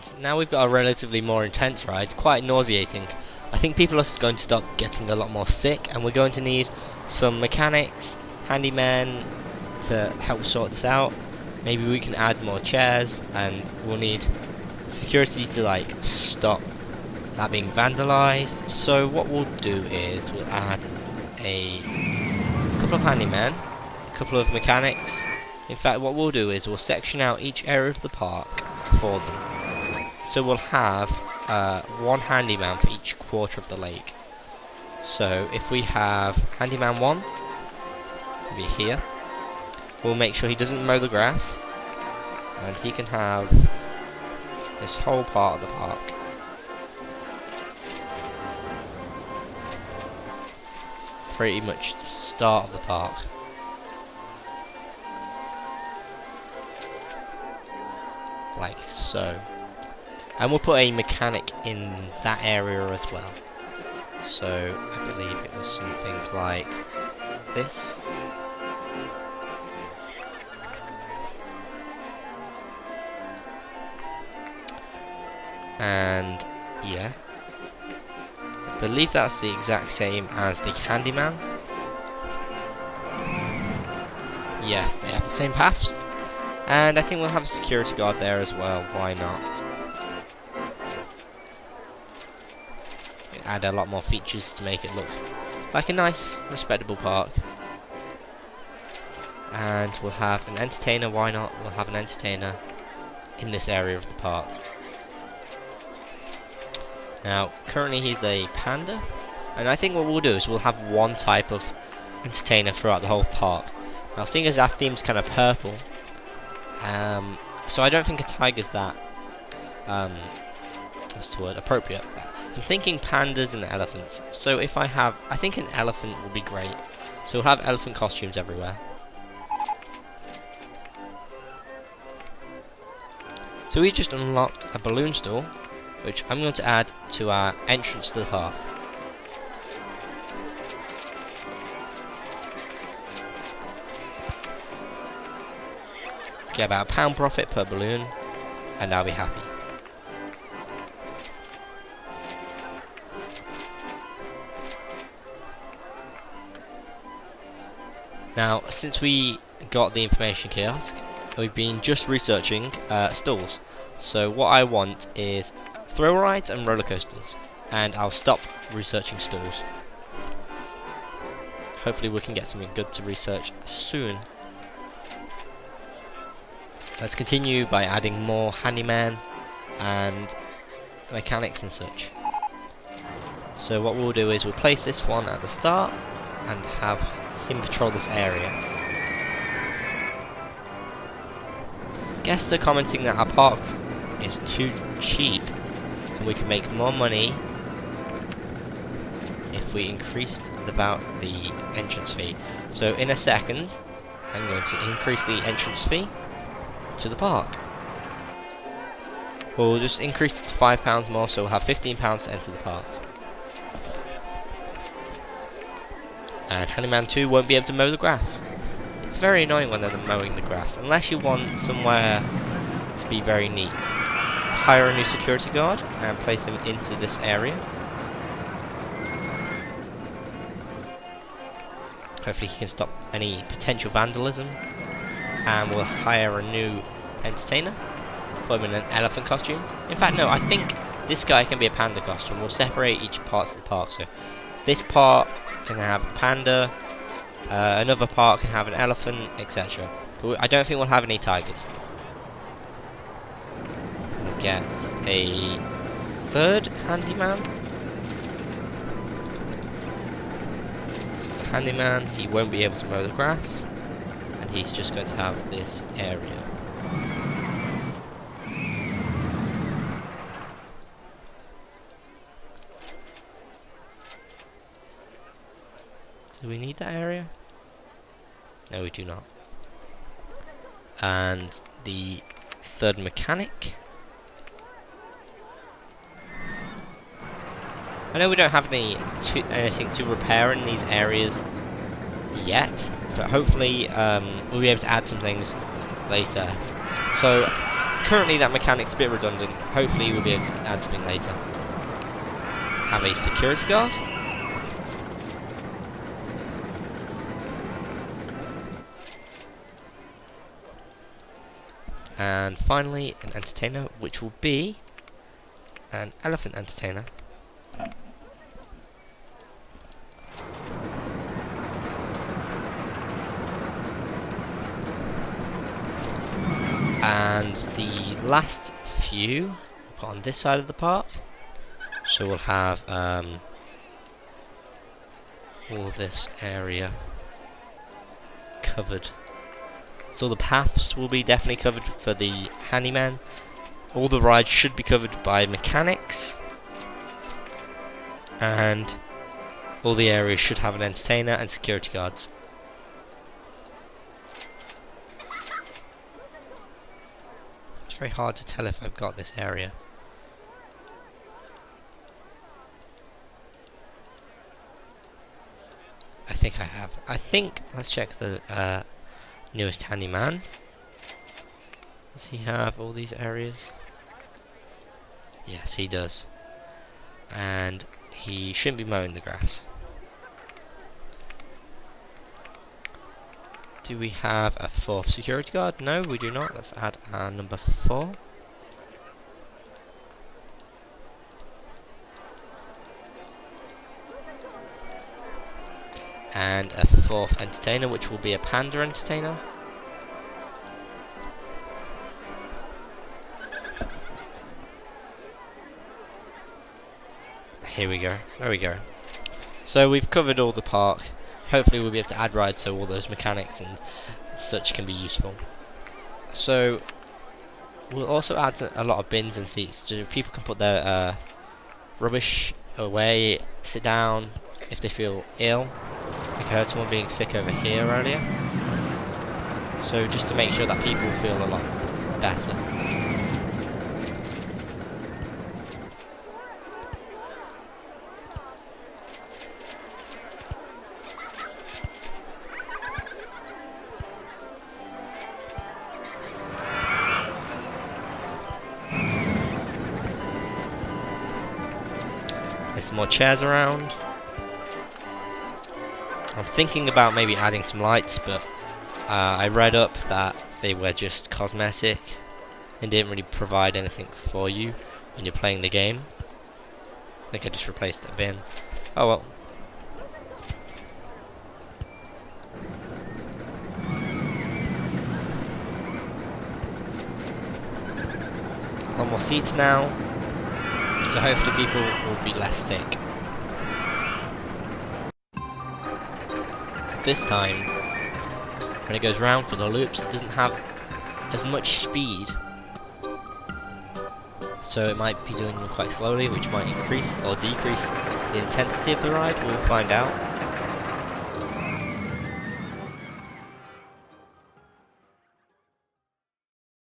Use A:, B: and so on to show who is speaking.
A: And now we've got a relatively more intense ride, quite nauseating. I think people are going to start getting a lot more sick, and we're going to need some mechanics, handymen to help sort this out. Maybe we can add more chairs, and we'll need security to like stop that being vandalized. So what we'll do is we'll add a couple of handymen, a couple of mechanics. In fact, what we'll do is we'll section out each area of the park for them. So we'll have one handyman for each quarter of the lake. So if we have handyman 1, he'll be here. We'll make sure he doesn't mow the grass, and he can have this whole part of the park. Pretty much the start of the park. Like so. And we'll put a mechanic in that area as well. So I believe it was something like this. And yeah, I believe that's the exact same as the handyman. Yes, they have the same paths. And I think we'll have a security guard there as well, why not? Add a lot more features to make it look like a nice, respectable park. And we'll have an entertainer, why not? We'll have an entertainer in this area of the park. Now, currently he's a panda, and I think what we'll do is we'll have one type of entertainer throughout the whole park. Now, seeing as our theme's kind of purple, so I don't think a tiger's that, what's the word, appropriate. I'm thinking pandas and elephants, so if I think an elephant will be great. So we'll have elephant costumes everywhere. So we just unlocked a balloon store, which I'm going to add to our entrance to the park. Get about £1 profit per balloon, and I'll be happy. Now, since we got the information kiosk, we've been just researching stalls. So what I want is thrill rides and roller coasters, and I'll stop researching stalls. Hopefully we can get something good to research soon. Let's continue by adding more handyman and mechanics and such. So what we'll do is we'll place this one at the start and have him patrol this area. Guests are commenting that our park is too cheap, and we can make more money if we increased the entrance fee. So in a second, I'm going to increase the entrance fee to the park. We'll just increase it to £5 more, so we'll have £15 to enter the park. And Handyman 2 won't be able to mow the grass. It's very annoying when they're mowing the grass, unless you want somewhere to be very neat. Hire a new security guard and place him into this area. Hopefully he can stop any potential vandalism. And we'll hire a new entertainer, put him in an elephant costume. In fact, no, I think this guy can be a panda costume. We'll separate each parts of the park. So this part can have a panda, another part can have an elephant, etc. But I don't think we'll have any tigers. We'll get a third handyman. So the handyman, he won't be able to mow the grass, and he's just going to have this area. Do we need that area? No, we do not. And the third mechanic. I know we don't have anything to repair in these areas yet, but hopefully we'll be able to add some things later. So currently that mechanic's a bit redundant. Hopefully we'll be able to add something later. Have a security guard. And finally an entertainer, which will be an elephant entertainer. And the last few we'll put on this side of the park. So we'll have all this area covered. So the paths will be definitely covered for the handyman. All the rides should be covered by mechanics. And all the areas should have an entertainer and security guards. It's very hard to tell if I've got this area. I think I have. Let's check the newest handyman. Does he have all these areas? Yes, he does. And he shouldn't be mowing the grass. Do we have a 4th security guard? No, we do not. Let's add our number 4. And a 4th entertainer, which will be a panda entertainer. Here we go. There we go. So we've covered all the park. Hopefully we'll be able to add rides so all those mechanics and such can be useful. So we'll also add a lot of bins and seats so people can put their rubbish away, sit down if they feel ill. I heard someone being sick over here earlier. So just to make sure that people feel a lot better. There's some more chairs around. I'm thinking about maybe adding some lights, but I read up that they were just cosmetic and didn't really provide anything for you when you're playing the game. I think I just replaced a bin. Oh well. A lot more seats now, so hopefully people will be less sick. This time, when it goes round for the loops, it doesn't have as much speed, so it might be doing them quite slowly, which might increase or decrease the intensity of the ride. We'll find out.